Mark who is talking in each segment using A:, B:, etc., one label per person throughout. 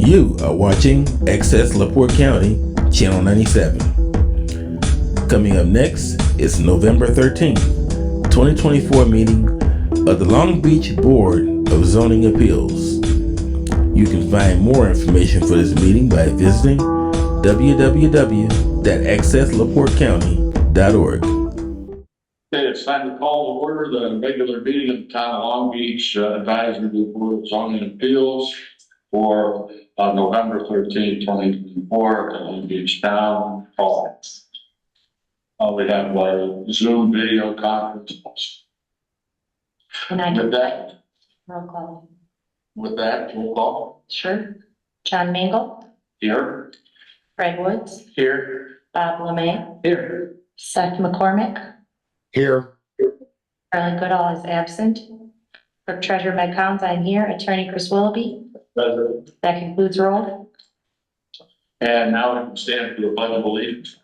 A: You are watching Access LaPorte County, Channel 97. Coming up next is November 13th, 2024 meeting of the Long Beach Board of Zoning Appeals. You can find more information for this meeting by visiting www.accesslaportecounty.org.
B: Okay, it's time to call to order the regular meeting of the Town of Long Beach Advisory Board of Zoning Appeals for November 13, 2024 at Long Beach Town Hall. We have our Zoom video conference.
C: And I
B: With that,
C: roll call.
B: roll call.
C: Sure. John Mangle,
B: Here.
C: Fred Woods,
B: Here.
C: Bob LeMay,
B: Here.
C: Seth McCormick,
D: Here.
C: Charlie Goodall is absent. Clerk Treasurer Meg Collins, I'm here. Attorney Chris Willoughby.
B: President.
C: That concludes roll.
B: And now we can stand for the pledge of allegiance.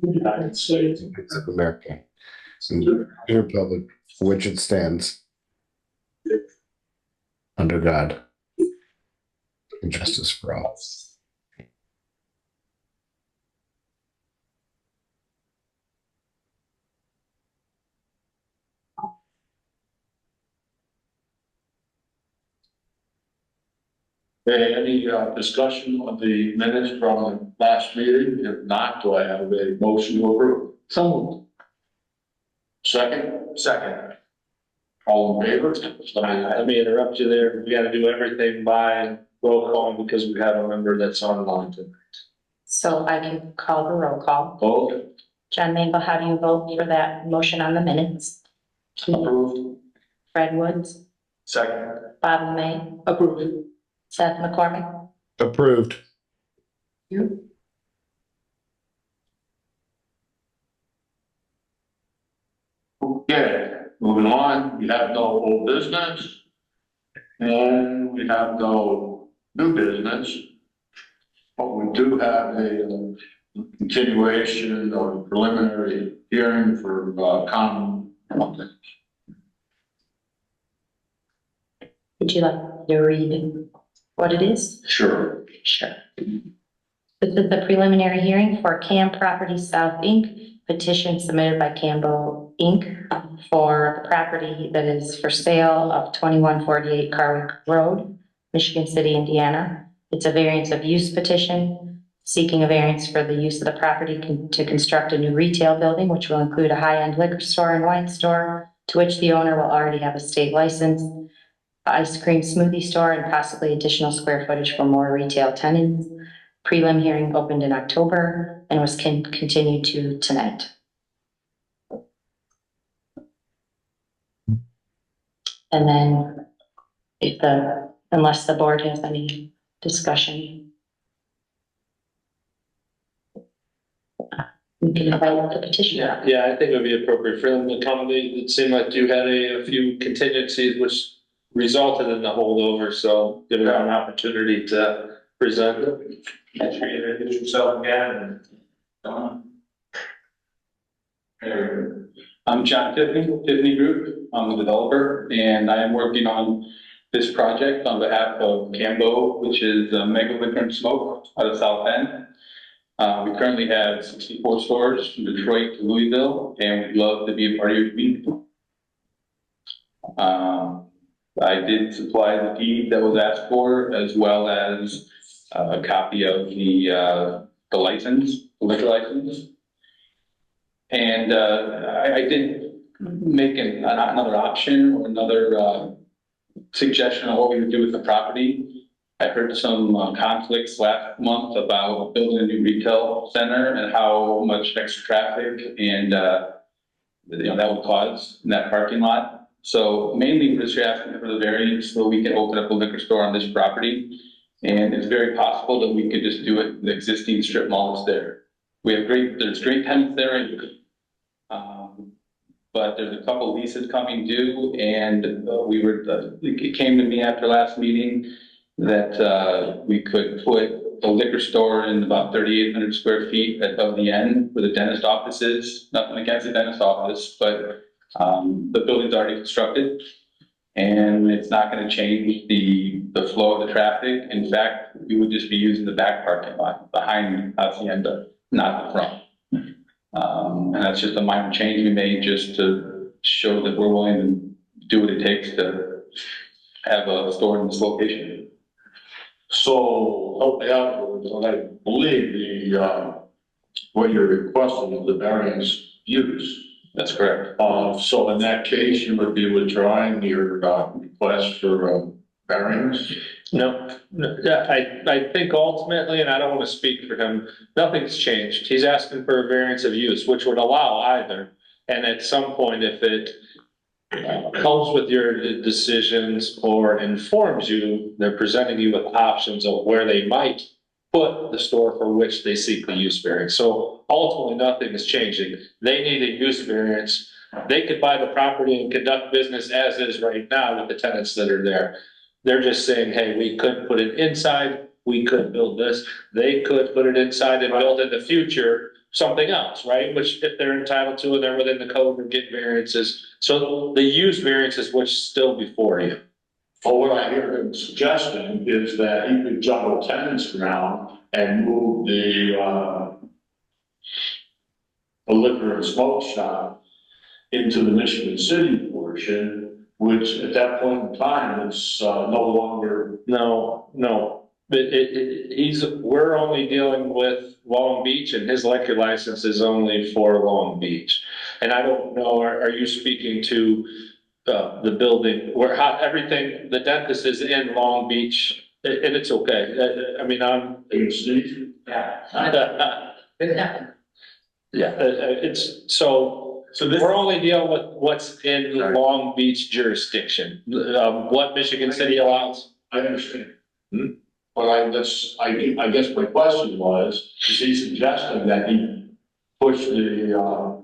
B: United States
D: of America, and the republic for which it stands, under God, and justice for all.
B: Okay, any discussion on the minutes from the last meeting? If not, do I have a motion to approve? So moved. Second. All in favor?
E: Let me interrupt you there. We gotta do everything by roll call because we have a member that's online tonight.
C: So I can call the roll call.
B: Vote.
C: John Mangle, how do you vote for that motion on the minutes?
B: Approved.
C: Fred Woods,
B: Second.
C: Bob LeMay,
B: Approved.
C: Seth McCormick.
D: Approved.
C: You.
B: Okay, moving on, we have no old business. And we have no new business. But we do have a continuation of preliminary hearing for common.
C: Would you like to read what it is?
B: Sure.
C: Sure. This is the preliminary hearing for Cam Properties South Inc. petition submitted by Cambo Inc. for the property that is for sale of 2148 Carwick Road, Michigan City, Indiana. It's a variance of use petition, seeking a variance for the use of the property to construct a new retail building, which will include a high-end liquor store and wine store, to which the owner will already have a state license, ice cream smoothie store, and possibly additional square footage for more retail tenants. Prelim hearing opened in October and was continued to tonight. And then unless the board has any discussion, we can invite the petitioner.
E: Yeah, I think it would be appropriate for them to accommodate. It seemed like you had a few contingencies which resulted in the holdover, so give them an opportunity to present it.
F: Make sure you introduce yourself again. I'm John Tiffany Group. I'm the developer, and I am working on this project on behalf of Cambo, which is Mega Liquor and Smoke out of South End. We currently have 64 stores from Detroit to Louisville, and we'd love to be a part of your community. I did supply the deed that was asked for, as well as a copy of the license, the liquor license. And I did make another option or another suggestion on what we would do with the property. I heard some conflicts last month about building a new retail center and how much extra traffic and that would cause in that parking lot. So mainly we're just asking for the variance so we can open up a liquor store on this property. And it's very possible that we could just do it in the existing strip mall that's there. There's great tenants there. But there's a couple leases coming due, and it came to me after last meeting that we could put the liquor store in about 3,800 square feet above the end where the dentist office is. Nothing against the dentist office, but The building's already constructed, and it's not gonna change the flow of the traffic. In fact, we would just be using the back parking lot behind Hacienda, not the front. And that's just a minor change we made just to show that we're willing to do what it takes to have a store in this location.
B: So, help me out, and I believe what you're requesting is the variance use.
F: That's correct.
B: So in that case, you would be withdrawing your, request for, variance?
E: No, yeah, I think ultimately, and I don't want to speak for him, nothing's changed. He's asking for a variance of use, which would allow either. And at some point, if it helps with your decisions or informs you, they're presenting you with options of where they might put the store for which they seek the use variance. So ultimately, nothing is changing. They need a use variance. They could buy the property and conduct business as is right now with the tenants that are there. They're just saying, hey, we could put it inside, we could build this. They could put it inside and build in the future something else, right? Which if they're entitled to and they're within the code or get variances. So the use variances, which is still before you.
B: Well, what I hear him suggesting is that he could juggle tenants around and move the liquor and smoke shop into the Michigan City portion, which at that point in time is no longer.
E: No. We're only dealing with Long Beach and his liquor license is only for Long Beach. And I don't know, are you speaking to the building where everything, the dentist is in Long Beach and it's okay. I mean, it's so we're only dealing with what's in Long Beach jurisdiction, what Michigan City allows.
B: I understand. But I guess my question was, is he suggesting that he push the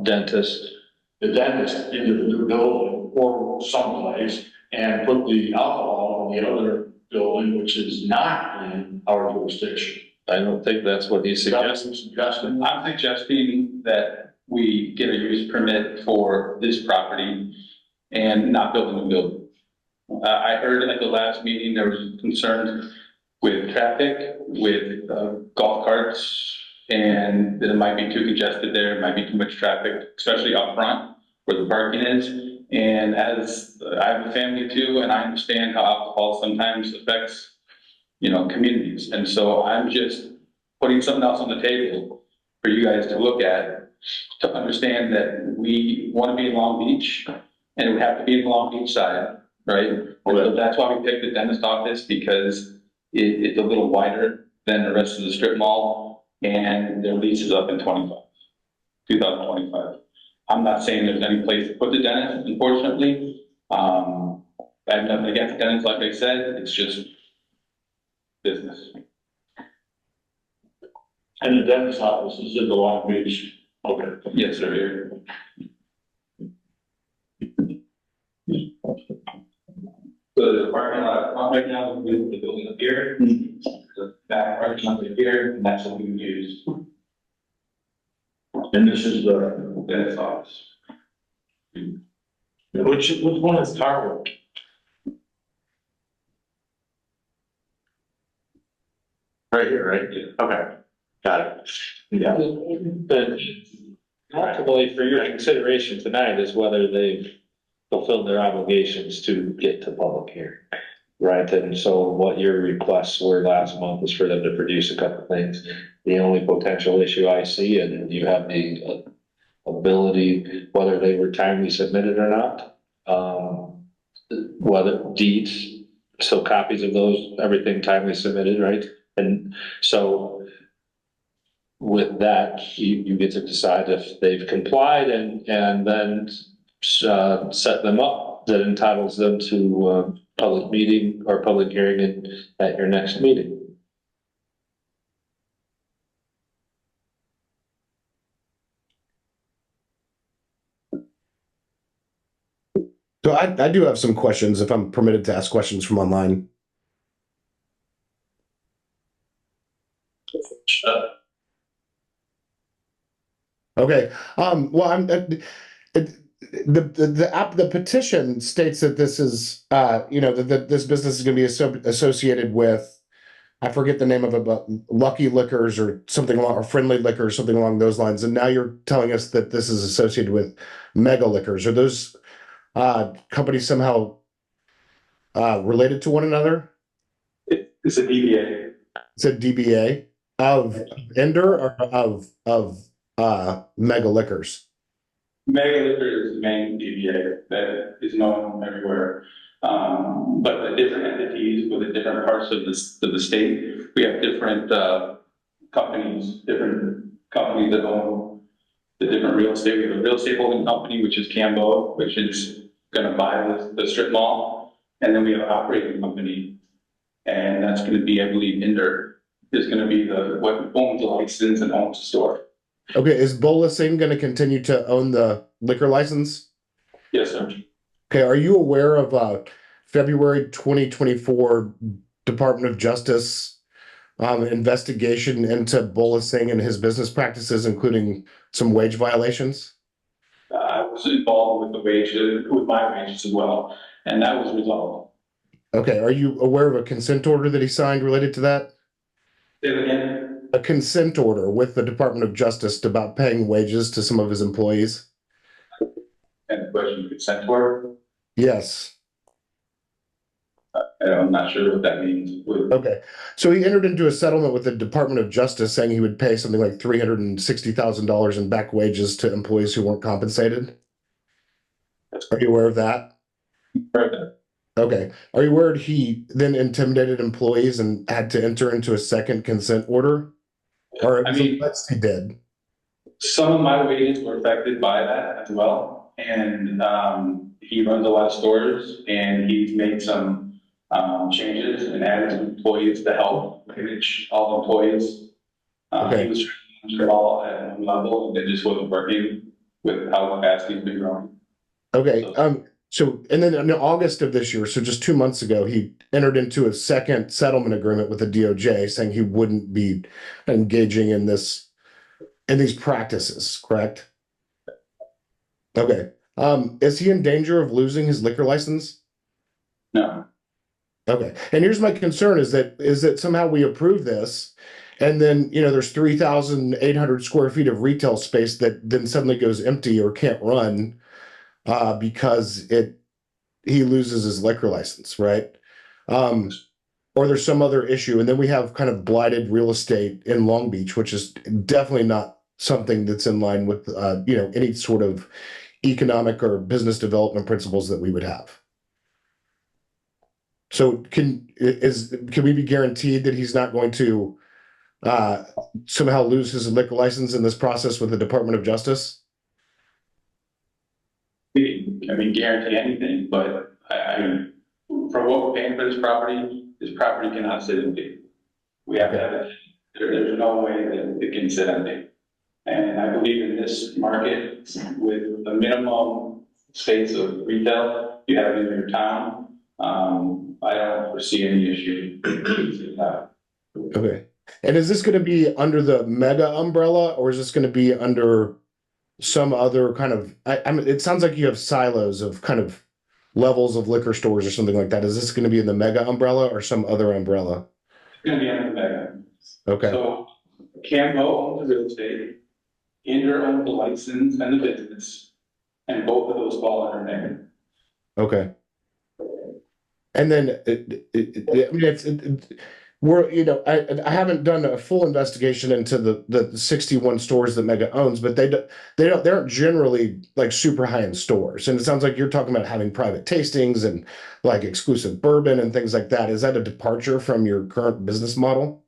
E: Dentist.
B: dentist into the new building or someplace and put the alcohol in the other building, which is not in our jurisdiction?
E: I don't think that's what he's suggesting.
F: I'm suggesting that we get a use permit for this property and not build a new building. I heard at the last meeting, there was concerns with traffic, with golf carts, and that it might be too congested there, it might be too much traffic, especially up front where the parking is. And as I have a family too, and I understand how alcohol sometimes affects, communities. And so I'm just putting something else on the table for you guys to look at, to understand that we want to be in Long Beach and it would have to be in the Long Beach side. Right? So that's why we picked the dentist office, because it's a little wider than the rest of the strip mall, and their lease is up in 2025. I'm not saying there's any place to put the dentist, unfortunately. I have nothing against dentists, like I said, it's just business.
B: And the dentist office is in the Long Beach. Okay.
F: Yes, sir. So the parking lot right now, we have the building up here, the back parking lot up here, and that's what we use.
B: And this is the
F: Dentist office.
B: which one is Carver? Right here, right? Okay, got it. Yeah.
E: But ultimately, for your consideration tonight is whether they've fulfilled their obligations to get to public hearing. Right, and so what your requests were last month was for them to produce a couple things. The only potential issue I see, and you have the ability, whether they were timely submitted or not, whether deeds, so copies of those, everything timely submitted, right? And so with that, you get to decide if they've complied and then set them up that entitles them to public meeting or public hearing at your next meeting.
D: So I do have some questions, if I'm permitted to ask questions from online. Okay, well, The petition states that this is, that this business is gonna be associated with, I forget the name of it, but Lucky Liquors or something along, or Friendly Liquors, something along those lines. And now you're telling us that this is associated with Mega Liquors. Are those companies somehow related to one another?
F: It's a DBA.
D: It's a DBA of Ender or of Mega Liquors?
F: Mega Liquor is the main DBA that is known everywhere. But the different entities with the different parts of the state, we have different companies that own the different real estate. We have a real estate holding company, which is Cambo, which is gonna buy the strip mall. And then we have an operating company, and that's gonna be, I believe, Ender is gonna be what owns the license and owns the store.
D: Okay, is Bola Singh going to continue to own the liquor license?
F: Yes, sir.
D: Okay, are you aware of February 2024 Department of Justice investigation into Bola Singh and his business practices, including some wage violations?
F: I was involved with my wages as well, and that was resolved.
D: Okay, are you aware of a consent order that he signed related to that?
F: Say it again.
D: A consent order with the Department of Justice about paying wages to some of his employees?
F: And the question, consent order?
D: Yes.
F: I'm not sure what that means.
D: Okay, so he entered into a settlement with the Department of Justice saying he would pay something like $360,000 in back wages to employees who weren't compensated. Are you aware of that? Okay, are you aware he then intimidated employees and had to enter into a second consent order? Or
F: I mean,
D: he did.
F: some of my wages were affected by that as well. And he runs a lot of stores, and he's made some changes and added some employees to help manage all the employees.
D: Okay.
F: He was trying to do it all at one level, and it just wasn't working with how fast he's been growing.
D: Okay, so, and then in August of this year, so just 2 months ago, he entered into a second settlement agreement with the DOJ saying he wouldn't be engaging in these practices, correct? Okay, is he in danger of losing his liquor license?
F: No.
D: Okay, and here's my concern is that somehow we approve this and then, there's 3,800 square feet of retail space that then suddenly goes empty or can't run because he loses his liquor license, right? Or there's some other issue, and then we have kind of blighted real estate in Long Beach, which is definitely not something that's in line with any sort of economic or business development principles that we would have. So can we be guaranteed that he's not going to somehow lose his liquor license in this process with the Department of Justice?
F: Guarantee anything, but for what we're paying for this property cannot sit empty. We have to have it. There's no way that it can sit empty. And I believe in this market, with the minimum space of retail you have in your town, I don't foresee any issue.
D: Okay. And is this going to be under the Mega umbrella, or is this going to be under some other kind of, I mean, it sounds like you have silos of kind of levels of liquor stores or something like that. Is this going to be in the Mega umbrella or some other umbrella?
F: It's going to be under the Mega.
D: Okay.
F: So Cambo owns the real estate, Ender owns the license and the business, and both of those fall under Mega.
D: Okay. And then I haven't done a full investigation into the 61 stores that Mega owns, but they aren't generally like super high-end stores. And it sounds like you're talking about having private tastings and like exclusive bourbon and things like that. Is that a departure from your current business model?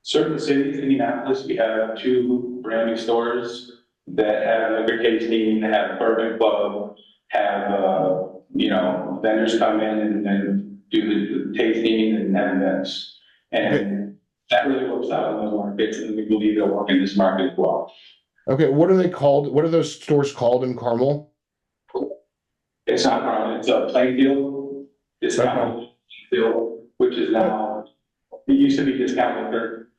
F: Certain cities, Indianapolis, we have 2 brand new stores that have liquor tasting, have bourbon club, have vendors come in and do the tasting and have events. And that really works out in those markets, and we believe it'll work in this market as well.
D: Okay, what are they called? What are those stores called in Carmel?
F: It's not Carmel, it's Plainfield. Discount Plainfield, which is now, it used to be Discount Liquor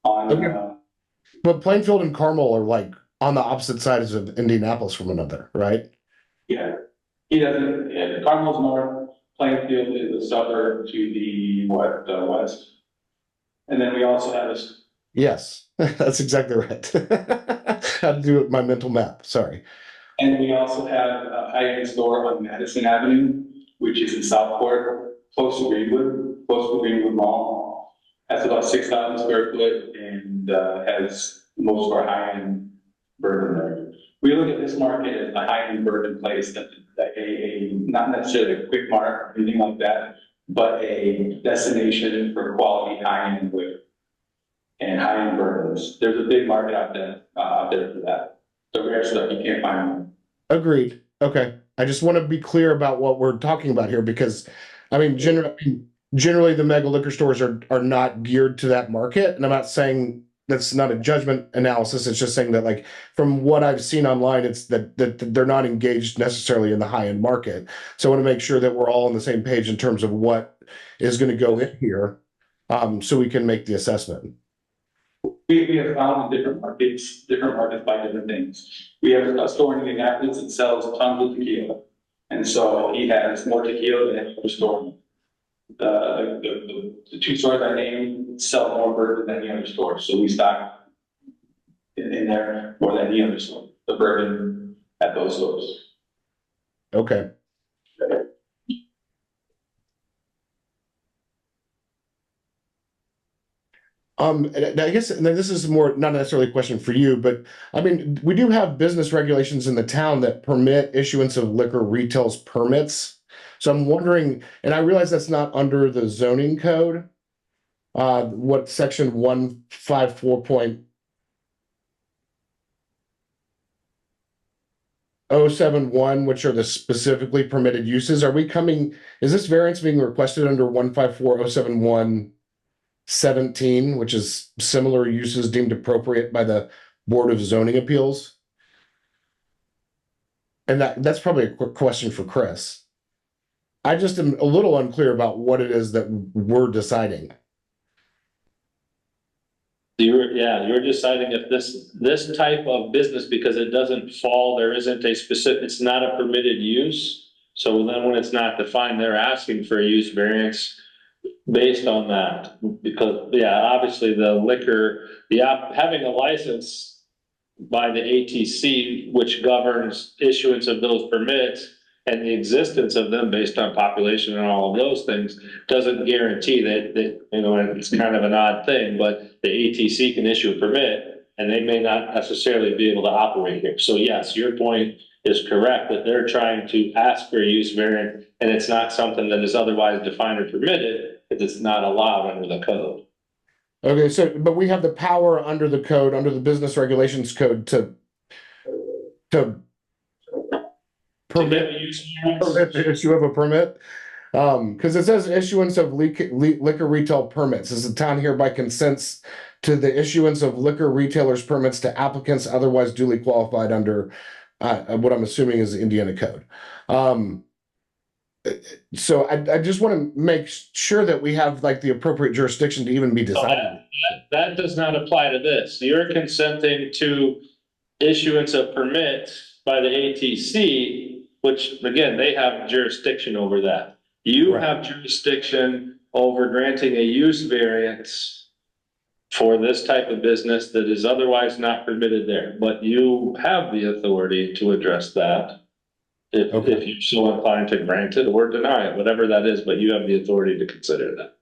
F: on.
D: Okay. But Plainfield and Carmel are like on the opposite sides of Indianapolis from another, right?
F: Yeah, he doesn't, yeah, the Cardinals north, Plainfield is a suburb to the west. And then we also have this,
D: Yes, that's exactly right. Had to do my mental map, sorry.
F: and we also have a high-end store on Madison Avenue, which is in Southport, close to Greenwood Mall. That's about 6,000 square foot and has most of our high-end bourbon there. We look at this market as a high-end bourbon place, not necessarily a quick mart or anything like that, but a destination for quality high-end liquor and high-end bourbons. There's a big market out there for that. The rare stuff you can't find.
D: Agreed. Okay. I just want to be clear about what we're talking about here because, I mean, generally the mega liquor stores are not geared to that market. And I'm not saying that's not a judgment analysis. It's just saying that, like, from what I've seen online, it's that they're not engaged necessarily in the high end market. So I want to make sure that we're all on the same page in terms of what is going to go in here, so we can make the assessment.
F: We have found in different markets buy different things. We have a store in Indianapolis that sells tons of tequila. And so he has more tequila than any other store. The two stores I named sell more bourbon than any other store. So we stock in there more than any other store, the bourbon at those stores.
D: Okay. And I guess, and then this is more, not necessarily a question for you, but I mean, we do have business regulations in the town that permit issuance of liquor retails permits. So I'm wondering, and I realize that's not under the zoning code. What section 154.071, which are the specifically permitted uses, is this variance being requested under 154.071.17, which is similar uses deemed appropriate by the Board of Zoning Appeals? And that's probably a quick question for Chris. I just am a little unclear about what it is that we're deciding.
E: You're deciding if this type of business, because it doesn't fall, there isn't a specific, it's not a permitted use. So then when it's not defined, they're asking for a use variance based on that. Because, obviously the liquor, having a license by the ATC, which governs issuance of those permits, and the existence of them based on population and all of those things doesn't guarantee that, and it's kind of an odd thing, but the ATC can issue a permit and they may not necessarily be able to operate here. So yes, your point is correct that they're trying to ask for a use variance and it's not something that is otherwise defined or permitted if it's not allowed under the code.
D: Okay, so, but we have the power under the code, under the business regulations code to permit the issue of a permit. Because it says issuance of liquor retail permits. Is the town hereby consents to the issuance of liquor retailers permits to applicants otherwise duly qualified under what I'm assuming is the Indiana code. So I just want to make sure that we have like the appropriate jurisdiction to even be deciding.
E: That does not apply to this. You're consenting to issuance of permits by the ATC, which again, they have jurisdiction over that. You have jurisdiction over granting a use variance for this type of business that is otherwise not permitted there, but you have the authority to address that. If you're so inclined to grant it or deny it, whatever that is, but you have the authority to consider that.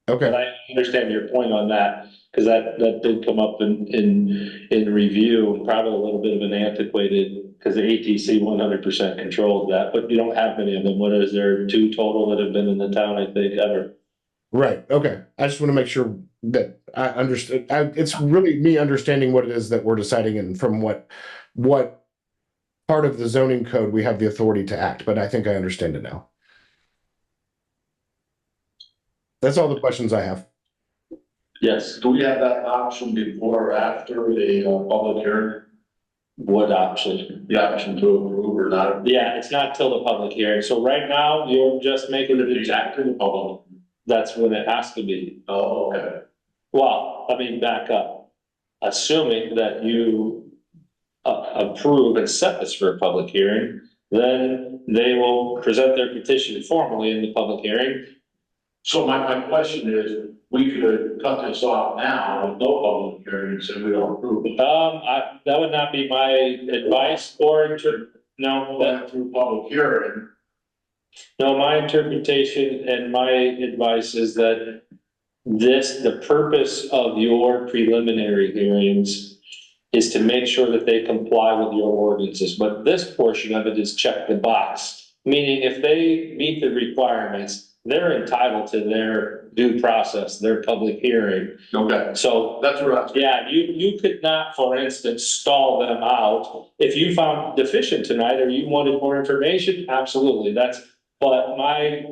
D: Okay.
E: But I understand your point on that, because that did come up in review, probably a little bit of an antiquated, because the ATC 100% controls that, but you don't have many of them. What is there, 2 total that have been in the town, I think, ever?
D: Right, okay. I just want to make sure that I understood. It's really me understanding what it is that we're deciding and from what part of the zoning code we have the authority to act, but I think I understand it now. That's all the questions I have.
E: Yes.
B: Do we have that option before or after the public hearing?
E: What option?
B: The option to approve or not?
E: Yeah, it's not till the public hearing. So right now, you're just making it
B: After the public.
E: That's when it has to be.
B: Oh, okay.
E: Well, I mean, back up. Assuming that you approve and set this for a public hearing, then they will present their petition formally in the public hearing.
B: So my question is, we could cut this off now with no public hearing and say we don't approve it.
E: That would not be my advice no,
B: That through public hearing.
E: no, my interpretation and my advice is that the purpose of your preliminary hearings is to make sure that they comply with your ordinances, but this portion of it is check the box. Meaning if they meet the requirements, they're entitled to their due process, their public hearing.
B: Okay,
E: So,
B: that's right.
E: yeah, you could not, for instance, stall them out. If you found deficient tonight or you wanted more information, absolutely, but my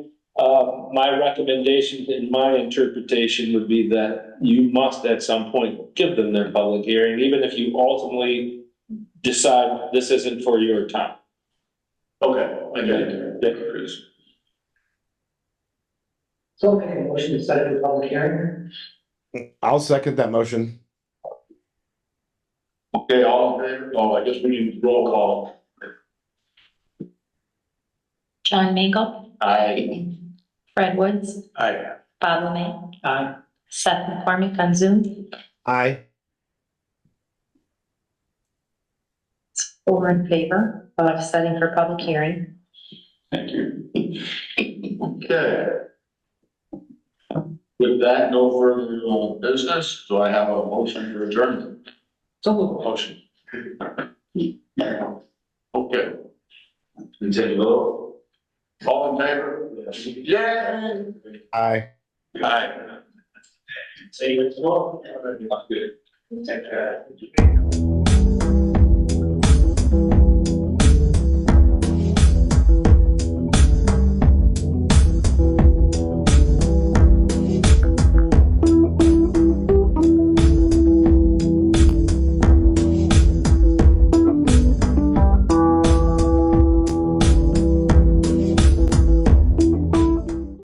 E: recommendation and my interpretation would be that you must at some point give them their public hearing, even if you ultimately decide this isn't for your time.
B: Okay, I get it. Thank you, Chris.
G: So, okay, motion to set it for public hearing?
D: I'll second that motion.
B: Okay, all in favor? Oh, I guess we need roll call.
C: John Mangle,
B: Aye.
C: Fred Woods,
B: Aye.
C: Bob Lemay,
G: Aye.
C: Seth McCormick on Zoom,
D: Aye.
C: 4 in favor of setting for public hearing.
B: Thank you. Okay. With that, no further business, do I have a motion for adjournment?
G: So moved.
B: Motion. Okay. Continue vote. All in favor? Yeah.
D: Aye.
B: Aye.
G: Say what's wrong.
B: Good.